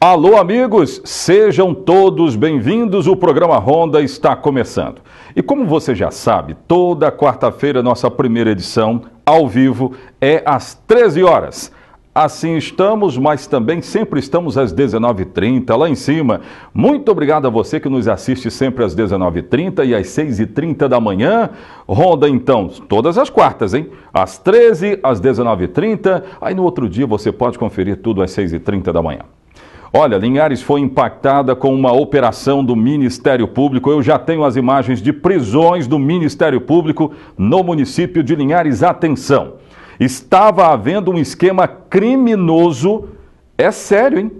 Alô, amigos, sejam todos bem-vindos. O programa Ronda está começando. E como você já sabe, toda quarta-feira nossa primeira edição, ao vivo, é às 13 horas. Assim estamos, mas também sempre estamos às 19h30, lá em cima. Muito obrigado a você que nos assiste sempre às 19h30 e às 6h30 da manhã. Ronda, então, todas as quartas, hein? Às 13h, às 19h30. Aí no outro dia você pode conferir tudo às 6h30 da manhã. Olha, Linhares foi impactada com uma operação do Ministério Público. Eu já tenho as imagens de prisões do Ministério Público no município de Linhares. Atenção, estava havendo um esquema criminoso, é sério, hein?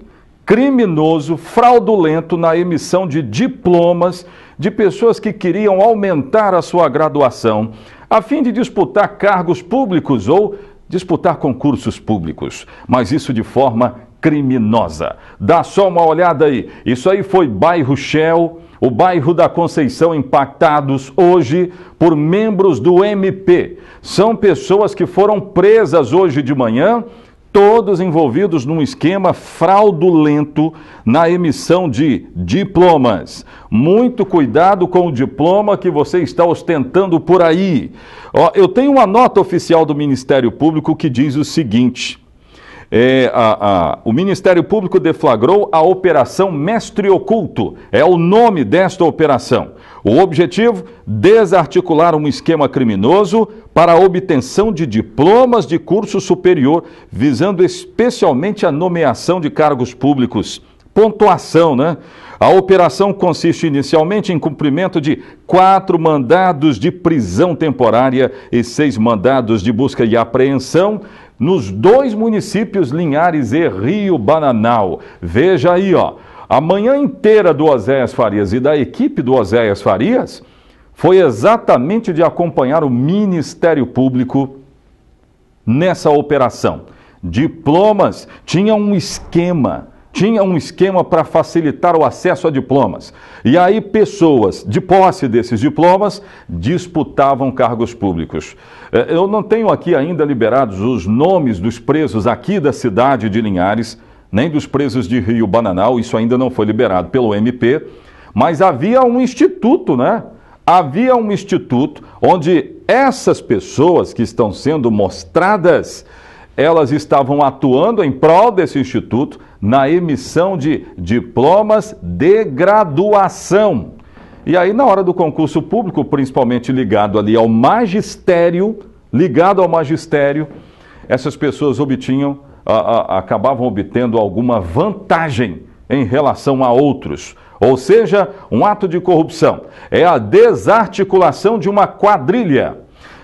Criminoso, fraudulento na emissão de diplomas de pessoas que queriam aumentar a sua graduação a fim de disputar cargos públicos ou disputar concursos públicos, mas isso de forma criminosa. Dá só uma olhada aí. Isso aí foi bairro Shell, o bairro da Conceição, impactados hoje por membros do MP. São pessoas que foram presas hoje de manhã, todos envolvidos num esquema fraudulento na emissão de diplomas. Muito cuidado com o diploma que você está ostentando por aí. Ó, eu tenho uma nota oficial do Ministério Público que diz o seguinte: o Ministério Público deflagrou a Operação Mestre Oculto. É o nome desta operação. O objetivo, desarticular um esquema criminoso para a obtenção de diplomas de curso superior, visando especialmente a nomeação de cargos públicos. Pontuação, né? A operação consiste inicialmente em cumprimento de 4 mandados de prisão temporária e 6 mandados de busca e apreensão nos 2 municípios, Linhares e Rio Bananal. Veja aí, ó, a manhã inteira do Oséias Farias e da equipe do Oséias Farias foi exatamente de acompanhar o Ministério Público nessa operação. Diplomas, tinha um esquema para facilitar o acesso a diplomas. E aí pessoas de posse desses diplomas disputavam cargos públicos. Eu não tenho aqui ainda liberados os nomes dos presos aqui da cidade de Linhares, nem dos presos de Rio Bananal, isso ainda não foi liberado pelo MP, mas havia um instituto, né? Havia um instituto onde essas pessoas que estão sendo mostradas, elas estavam atuando em prol desse instituto na emissão de diplomas de graduação. E aí, na hora do concurso público, principalmente ligado ali ao magistério, essas pessoas acabavam obtendo alguma vantagem em relação a outros. Ou seja, um ato de corrupção. É a desarticulação de uma quadrilha.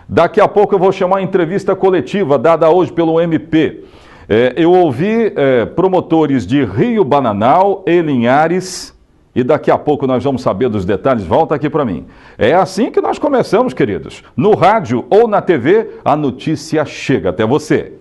Daqui a pouco eu vou chamar a entrevista coletiva dada hoje pelo MP. Eu ouvi promotores de Rio Bananal e Linhares e daqui a pouco nós vamos saber dos detalhes. Volta aqui para mim. É assim que nós começamos, queridos. No rádio ou na TV, a notícia chega até você.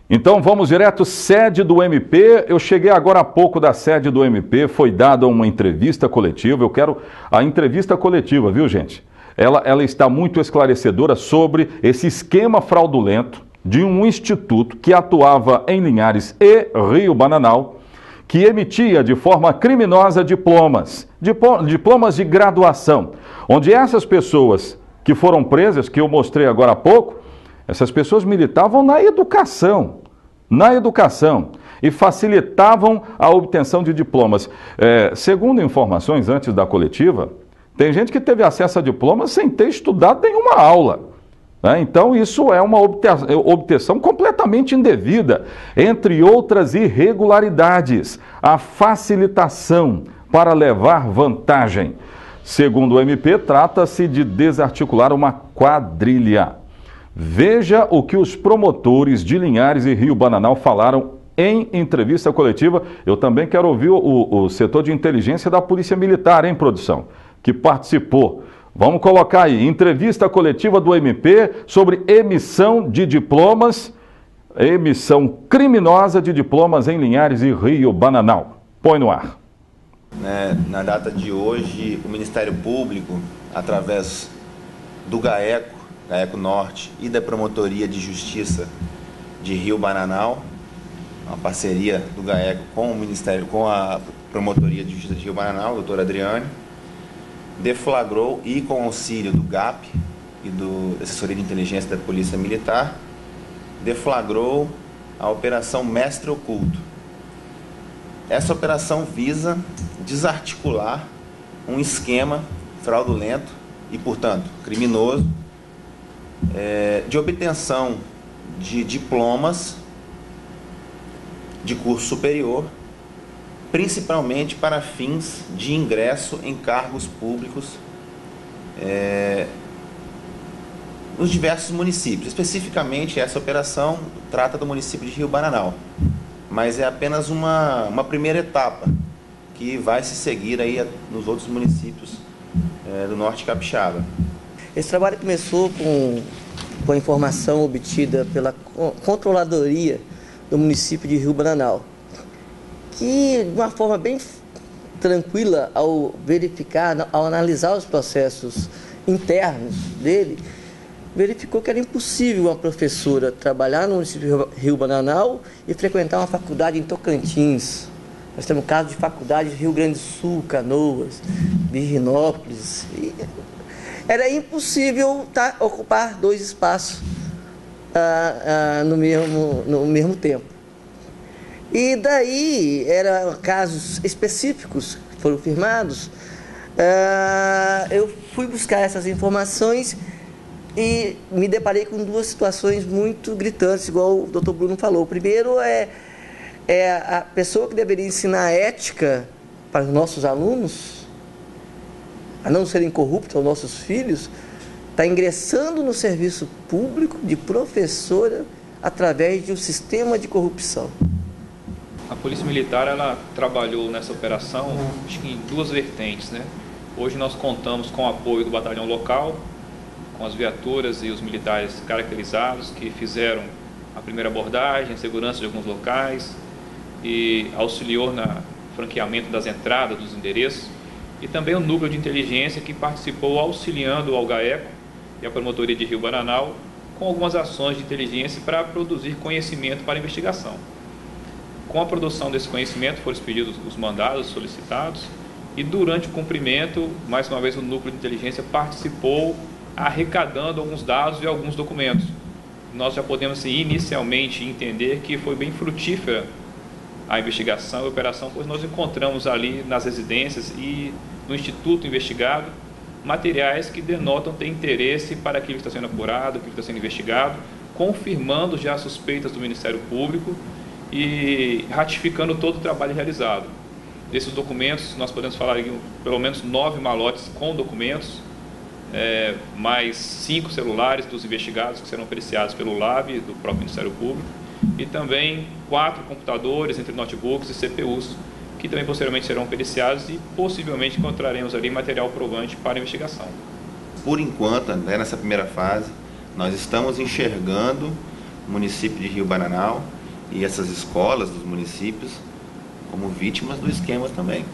Então vamos direto, sede do MP. Eu cheguei agora há pouco da sede do MP, foi dada uma entrevista coletiva. Eu quero a entrevista coletiva, viu, gente? Ela está muito esclarecedora sobre esse esquema fraudulento de um instituto que atuava em Linhares e Rio Bananal, que emitia de forma criminosa diplomas de graduação, onde essas pessoas que foram presas, que eu mostrei agora há pouco, essas pessoas militavam na educação e facilitavam a obtenção de diplomas. Segundo informações antes da coletiva, tem gente que teve acesso a diplomas sem ter estudado nenhuma aula. Então isso é uma obtenção completamente indevida, entre outras irregularidades, a facilitação para levar vantagem. Segundo o MP, trata-se de desarticular uma quadrilha. Veja o que os promotores de Linhares e Rio Bananal falaram em entrevista coletiva. Eu também quero ouvir o setor de inteligência da Polícia Militar, hein, produção, que participou. Vamos colocar aí, entrevista coletiva do MP sobre emissão de diplomas emissão criminosa de diplomas em Linhares e Rio Bananal. Põe no ar. Na data de hoje, o Ministério Público, através do GAECO Norte e da Promotoria de Justiça de Rio Bananal, uma parceria do GAECO com o Ministério, com a Promotoria de Justiça de Rio Bananal, doutora Adriane, deflagrou, e com auxílio do GAP e da Assessoria de Inteligência da Polícia Militar, deflagrou a Operação Mestre Oculto. Essa operação visa desarticular um esquema fraudulento e, portanto, criminoso, de obtenção de diplomas de curso superior, principalmente para fins de ingresso em cargos públicos nos diversos municípios. Especificamente, essa operação trata do município de Rio Bananal, mas é apenas uma primeira etapa que vai se seguir aí nos outros municípios do Norte Capixaba. Esse trabalho começou com a informação obtida pela Controladoria do município de Rio Bananal, que de uma forma bem tranquila, ao verificar, ao analisar os processos internos dele, verificou que era impossível uma professora trabalhar no município de Rio Bananal e frequentar uma faculdade em Tocantins. Nós temos casos de faculdades de Rio Grande do Sul, Canoas, Virginópolis. Era impossível ocupar dois espaços no mesmo tempo. E daí, eram casos específicos que foram firmados. Eu fui buscar essas informações e me deparei com duas situações muito gritantes, igual o doutor Bruno falou. O primeiro é a pessoa que deveria ensinar ética para os nossos alunos, a não serem corruptos aos nossos filhos, está ingressando no serviço público de professora através de um sistema de corrupção. A Polícia Militar, ela trabalhou nessa operação, acho que em duas vertentes, né? Hoje nós contamos com o apoio do batalhão local, com as viaturas e os militares caracterizados que fizeram a primeira abordagem, segurança de alguns locais e auxiliou no franqueamento das entradas dos endereços, e também o núcleo de inteligência que participou auxiliando ao GAECO e a Promotoria de Rio Bananal com algumas ações de inteligência para produzir conhecimento para a investigação. Com a produção desse conhecimento foram expedidos os mandados solicitados e durante o cumprimento, mais uma vez o núcleo de inteligência participou arrecadando alguns dados e alguns documentos. Nós já podemos inicialmente entender que foi bem frutífera a investigação e a operação, pois nós encontramos ali nas residências e no instituto investigado materiais que denotam ter interesse para aquilo que está sendo apurado, aquilo que está sendo investigado, confirmando já as suspeitas do Ministério Público e ratificando todo o trabalho realizado. Desses documentos, nós podemos falar em pelo menos 9 malotes com documentos, mais 5 celulares dos investigados que serão apreciados pelo LAB do próprio Ministério Público e também 4 computadores, entre notebooks e CPUs, que também posteriormente serão periciados e possivelmente encontraremos ali material provante para a investigação. Por enquanto, nessa primeira fase, nós estamos enxergando o município de Rio Bananal e essas escolas dos municípios como vítimas do esquema também.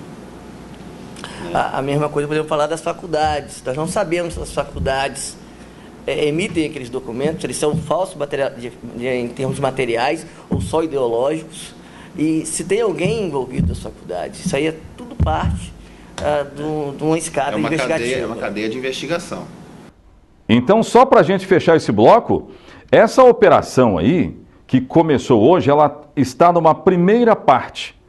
A mesma coisa podemos falar das faculdades. Nós não sabemos se as faculdades emitem aqueles documentos, eles são falsos em termos materiais ou só ideológicos. E se tem alguém envolvido nas faculdades, isso aí é tudo parte de uma escada investigativa. É uma cadeia de investigação. Então, só para a gente fechar esse bloco, essa operação aí, que começou hoje, ela está numa primeira parte.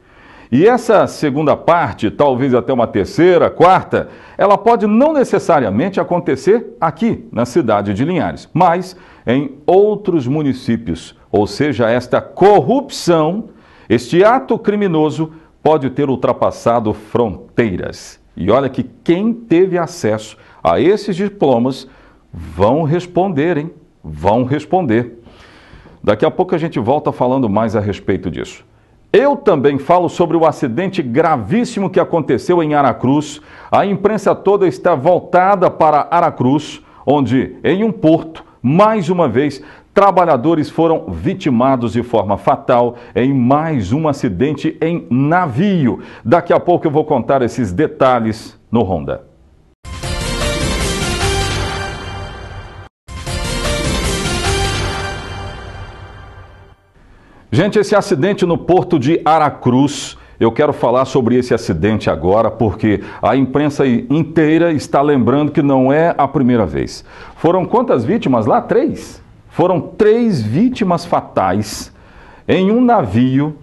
E essa segunda parte, talvez até uma terceira, quarta, ela pode não necessariamente acontecer aqui na cidade de Linhares, mas em outros municípios. Ou seja, esta corrupção, este ato criminoso pode ter ultrapassado fronteiras. E olha que quem teve acesso a esses diplomas vão responder, hein? Vão responder. Daqui a pouco a gente volta falando mais a respeito disso. Eu também falo sobre o acidente gravíssimo que aconteceu em Aracruz. A imprensa toda está voltada para Aracruz, onde, em um porto, mais uma vez, trabalhadores foram vitimados de forma fatal em mais um acidente em navio. Daqui a pouco eu vou contar esses detalhes no Ronda. Gente, esse acidente no porto de Aracruz, eu quero falar sobre esse acidente agora porque a imprensa inteira está lembrando que não é a primeira vez. Foram quantas vítimas lá? 3? Foram 3 vítimas fatais em um navio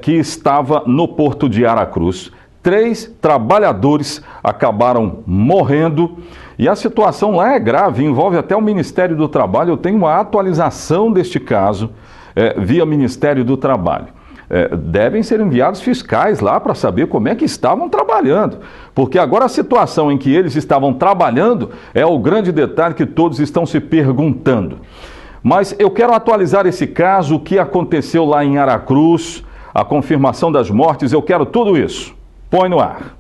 que estava no porto de Aracruz. 3 trabalhadores acabaram morrendo e a situação lá é grave, envolve até o Ministério do Trabalho. Eu tenho uma atualização deste caso via Ministério do Trabalho. Devem ser enviados fiscais lá para saber como é que estavam trabalhando, porque agora a situação em que eles estavam trabalhando é o grande detalhe que todos estão se perguntando. Mas eu quero atualizar esse caso, o que aconteceu lá em Aracruz, a confirmação das mortes, eu quero tudo isso. Põe no ar.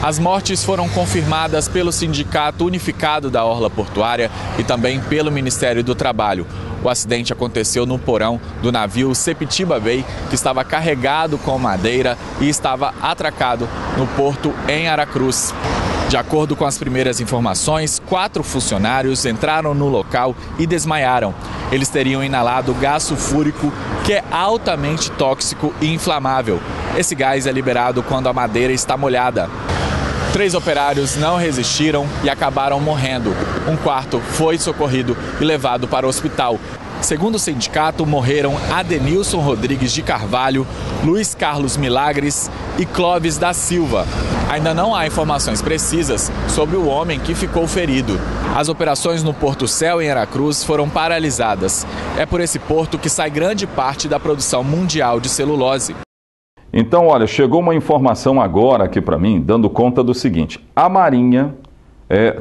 As mortes foram confirmadas pelo Sindicato Unificado da Orla Portuária e também pelo Ministério do Trabalho. O acidente aconteceu no porão do navio Sepetiba Bay, que estava carregado com madeira e estava atracado no porto em Aracruz. De acordo com as primeiras informações, 4 funcionários entraram no local e desmaiaram. Eles teriam inalado gás sulfúrico, que é altamente tóxico e inflamável. Esse gás é liberado quando a madeira está molhada. 3 operários não resistiram e acabaram morrendo. Um quarto foi socorrido e levado para o hospital. Segundo o sindicato, morreram Adenilson Rodrigues de Carvalho, Luiz Carlos Milagres e Clóvis da Silva. Ainda não há informações precisas sobre o homem que ficou ferido. As operações no Porto Céu, em Aracruz, foram paralisadas. É por esse porto que sai grande parte da produção mundial de celulose. Então, olha, chegou uma informação agora aqui para mim, dando conta do seguinte: a Marinha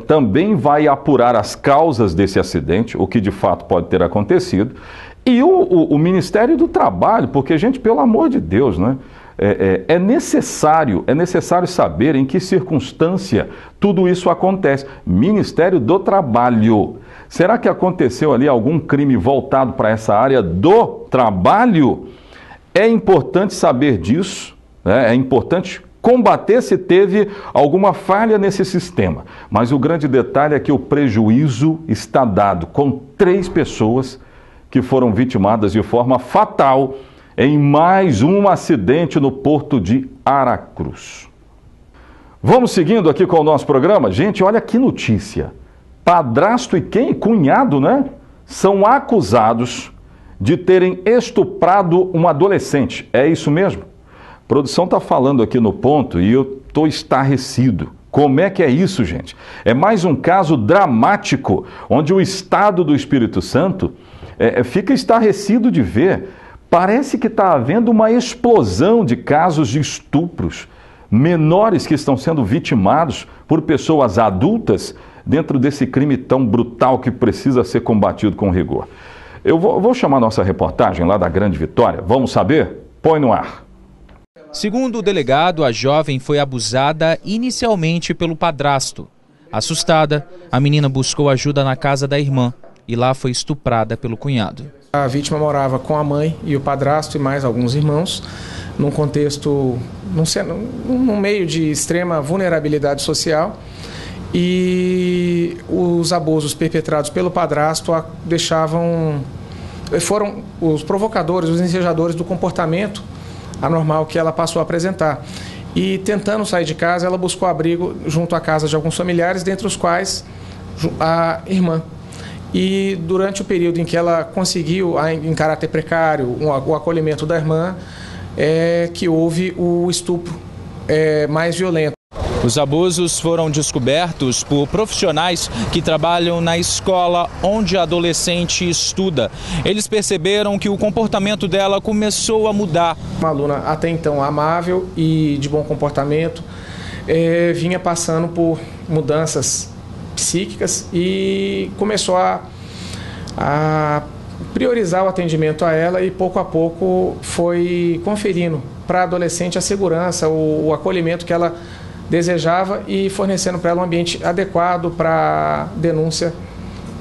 também vai apurar as causas desse acidente, o que de fato pode ter acontecido, e o Ministério do Trabalho, porque, gente, pelo amor de Deus, né? É necessário saber em que circunstância tudo isso acontece. Ministério do Trabalho. Será que aconteceu ali algum crime voltado para essa área do trabalho? É importante saber disso, né? É importante combater se teve alguma falha nesse sistema. Mas o grande detalhe é que o prejuízo está dado com 3 pessoas que foram vitimadas de forma fatal em mais um acidente no porto de Aracruz. Vamos seguindo aqui com o nosso programa? Gente, olha que notícia. Padrasto e cunhado, né? São acusados de terem estuprado um adolescente. É isso mesmo? A produção está falando aqui no ponto e eu estou estarrecido. Como é que é isso, gente? É mais um caso dramático, onde o Estado do Espírito Santo fica estarrecido de ver. Parece que está havendo uma explosão de casos de estupros. Menores que estão sendo vitimados por pessoas adultas dentro desse crime tão brutal que precisa ser combatido com rigor. Eu vou chamar nossa reportagem lá da Grande Vitória. Vamos saber? Põe no ar. Segundo o delegado, a jovem foi abusada inicialmente pelo padrasto. Assustada, a menina buscou ajuda na casa da irmã e lá foi estuprada pelo cunhado. A vítima morava com a mãe e o padrasto e mais alguns irmãos, num contexto, num meio de extrema vulnerabilidade social. E os abusos perpetrados pelo padrasto foram os provocadores, os ensejadores do comportamento anormal que ela passou a apresentar. E tentando sair de casa, ela buscou abrigo junto à casa de alguns familiares, dentre os quais a irmã. E durante o período em que ela conseguiu, em caráter precário, o acolhimento da irmã, que houve o estupro mais violento. Os abusos foram descobertos por profissionais que trabalham na escola onde a adolescente estuda. Eles perceberam que o comportamento dela começou a mudar. Uma aluna até então amável e de bom comportamento, vinha passando por mudanças psíquicas e começou a priorizar o atendimento a ela e pouco a pouco foi conferindo para a adolescente a segurança, o acolhimento que ela desejava e fornecendo para ela um ambiente adequado para a denúncia,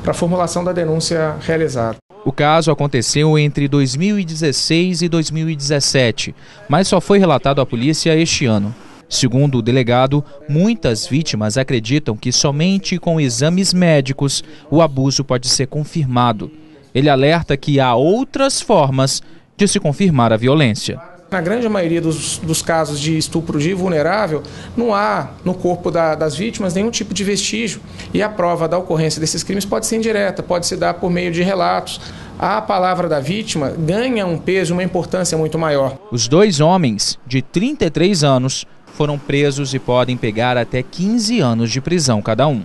para a formulação da denúncia realizada. O caso aconteceu entre 2016 e 2017, mas só foi relatado à polícia este ano. Segundo o delegado, muitas vítimas acreditam que somente com exames médicos o abuso pode ser confirmado. Ele alerta que há outras formas de se confirmar a violência. Na grande maioria dos casos de estupro de vulnerável, não há no corpo das vítimas nenhum tipo de vestígio. E a prova da ocorrência desses crimes pode ser indireta, pode se dar por meio de relatos. A palavra da vítima ganha um peso e uma importância muito maior. Os dois homens, de 33 anos, foram presos e podem pegar até 15 anos de prisão cada um.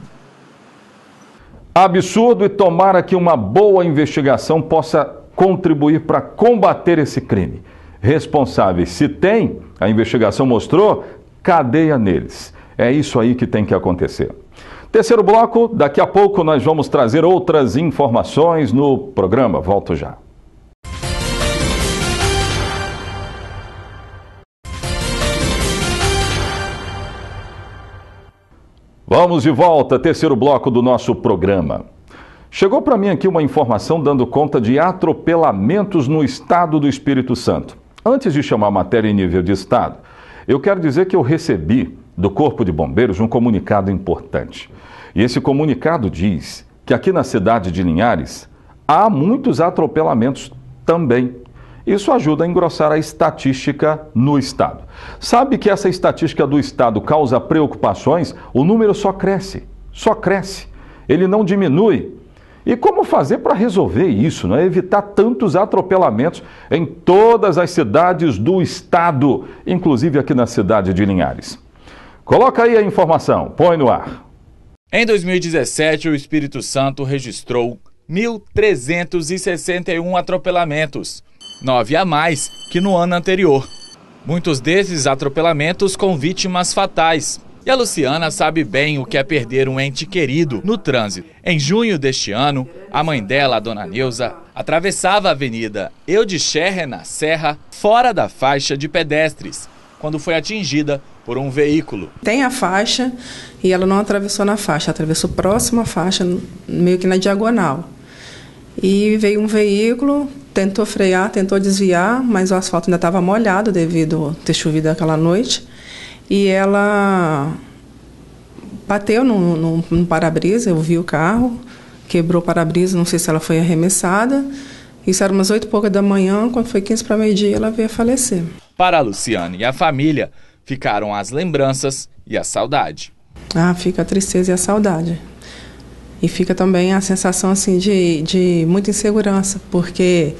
Absurdo, e tomara que uma boa investigação possa contribuir para combater esse crime. Responsáveis, se tem, a investigação mostrou, cadeia neles. É isso aí que tem que acontecer. Terceiro bloco, daqui a pouco nós vamos trazer outras informações no programa. Volto já. Vamos de volta, terceiro bloco do nosso programa. Chegou para mim aqui uma informação dando conta de atropelamentos no estado do Espírito Santo. Antes de chamar a matéria em nível de estado, eu quero dizer que eu recebi do Corpo de Bombeiros um comunicado importante. E esse comunicado diz que aqui na cidade de Linhares há muitos atropelamentos também. Isso ajuda a engrossar a estatística no estado. Sabe que essa estatística do estado causa preocupações? O número só cresce, ele não diminui. E como fazer para resolver isso, não é? Evitar tantos atropelamentos em todas as cidades do estado, inclusive aqui na cidade de Linhares. Coloca aí a informação, põe no ar. Em 2017, o Espírito Santo registrou 1.361 atropelamentos, 9 a mais que no ano anterior. Muitos desses atropelamentos com vítimas fatais. E a Luciana sabe bem o que é perder um ente querido no trânsito. Em junho deste ano, a mãe dela, a dona Neuza, atravessava a avenida Eudixerre na Serra, fora da faixa de pedestres, quando foi atingida por um veículo. Tem a faixa e ela não atravessou na faixa, atravessou próxima à faixa, meio que na diagonal. E veio um veículo, tentou frear, tentou desviar, mas o asfalto ainda estava molhado devido a ter chovido aquela noite. E ela bateu no para-brisa, eu vi o carro, quebrou o para-brisa, não sei se ela foi arremessada. Isso era umas 8h pouca da manhã, quando foi 15 para meio-dia, ela veio a falecer. Para a Luciana e a família, ficaram as lembranças e a saudade. Fica a tristeza e a saudade. E fica também a sensação assim, de muita insegurança, porque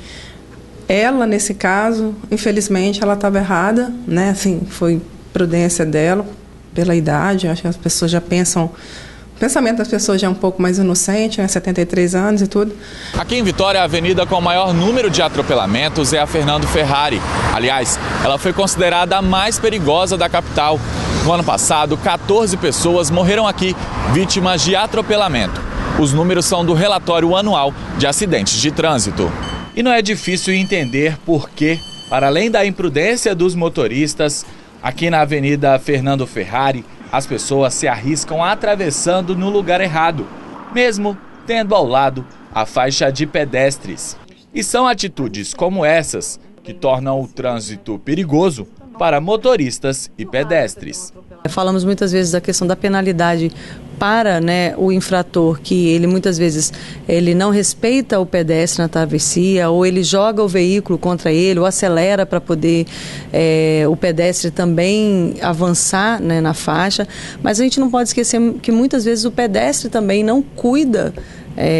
ela, nesse caso, infelizmente, ela estava errada, né? Assim, foi prudência dela, pela idade, acho que as pessoas já pensam, o pensamento das pessoas já é um pouco mais inocente, né, 73 anos e tudo. Aqui em Vitória, a avenida com o maior número de atropelamentos é a Fernando Ferrari. Aliás, ela foi considerada a mais perigosa da capital. No ano passado, 14 pessoas morreram aqui, vítimas de atropelamento. Os números são do relatório anual de acidentes de trânsito. E não é difícil entender por que, para além da imprudência dos motoristas, aqui na Avenida Fernando Ferrari, as pessoas se arriscam atravessando no lugar errado, mesmo tendo ao lado a faixa de pedestres. E são atitudes como essas que tornam o trânsito perigoso para motoristas e pedestres. Falamos muitas vezes da questão da penalidade para, o infrator, que ele muitas vezes ele não respeita o pedestre na travessia, ou ele joga o veículo contra ele, ou acelera para poder o pedestre também avançar, na faixa. Mas a gente não pode esquecer que muitas vezes o pedestre também não cuida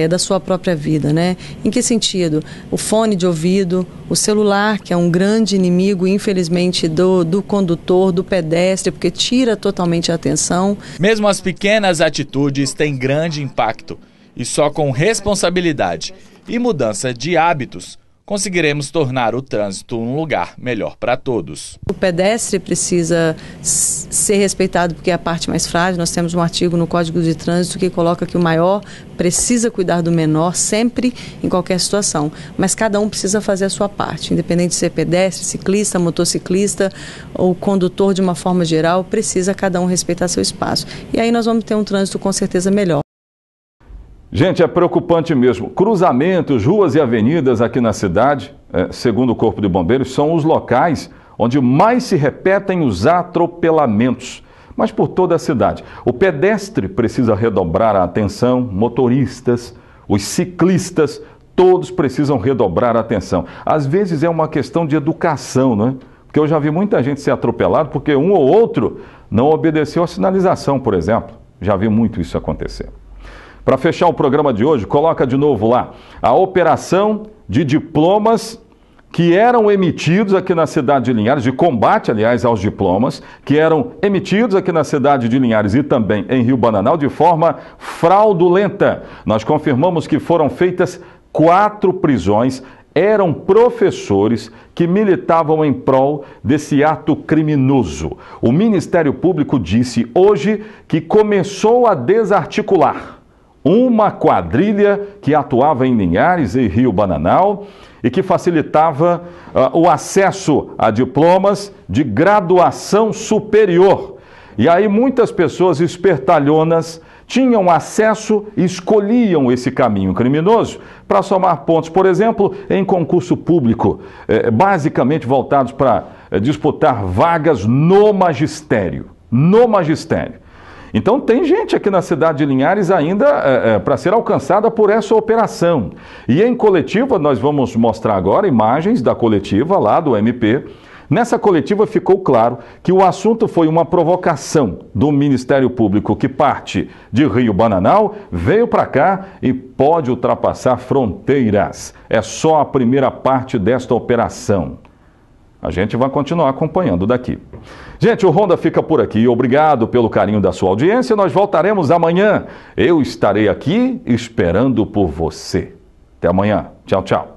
da sua própria vida, né? Em que sentido? O fone de ouvido, o celular, que é um grande inimigo, infelizmente, do condutor, do pedestre, porque tira totalmente a atenção. Mesmo as pequenas atitudes têm grande impacto, e só com responsabilidade e mudança de hábitos conseguiremos tornar o trânsito um lugar melhor para todos. O pedestre precisa ser respeitado porque é a parte mais frágil. Nós temos um artigo no Código de Trânsito que coloca que o maior precisa cuidar do menor sempre, em qualquer situação. Mas cada um precisa fazer a sua parte, independente de ser pedestre, ciclista, motociclista ou condutor de uma forma geral, precisa cada um respeitar seu espaço. E aí nós vamos ter um trânsito com certeza melhor. Gente, é preocupante mesmo. Cruzamentos, ruas e avenidas aqui na cidade, segundo o Corpo de Bombeiros, são os locais onde mais se repetem os atropelamentos, mas por toda a cidade. O pedestre precisa redobrar a atenção, motoristas, os ciclistas, todos precisam redobrar a atenção. Às vezes é uma questão de educação, não é? Porque eu já vi muita gente ser atropelado porque um ou outro não obedeceu a sinalização, por exemplo. Já vi muito isso acontecer. Para fechar o programa de hoje, coloca de novo lá a operação de diplomas que eram emitidos aqui na cidade de Linhares, de combate, aliás, aos diplomas, que eram emitidos aqui na cidade de Linhares e também em Rio Bananal de forma fraudulenta. Nós confirmamos que foram feitas 4 prisões, eram professores que militavam em prol desse ato criminoso. O Ministério Público disse hoje que começou a desarticular uma quadrilha que atuava em Linhares e Rio Bananal e que facilitava o acesso a diplomas de graduação superior. E aí muitas pessoas espertalhonas tinham acesso e escolhiam esse caminho criminoso para somar pontos, por exemplo, em concurso público, basicamente voltados para disputar vagas no magistério. No magistério. Então tem gente aqui na cidade de Linhares ainda para ser alcançada por essa operação. E em coletiva, nós vamos mostrar agora imagens da coletiva lá do MP. Nessa coletiva ficou claro que o assunto foi uma provocação do Ministério Público que parte de Rio Bananal, veio para cá e pode ultrapassar fronteiras. É só a primeira parte desta operação. A gente vai continuar acompanhando daqui. Gente, o Ronda fica por aqui. Obrigado pelo carinho da sua audiência. Nós voltaremos amanhã. Eu estarei aqui esperando por você. Até amanhã. Tchau, tchau.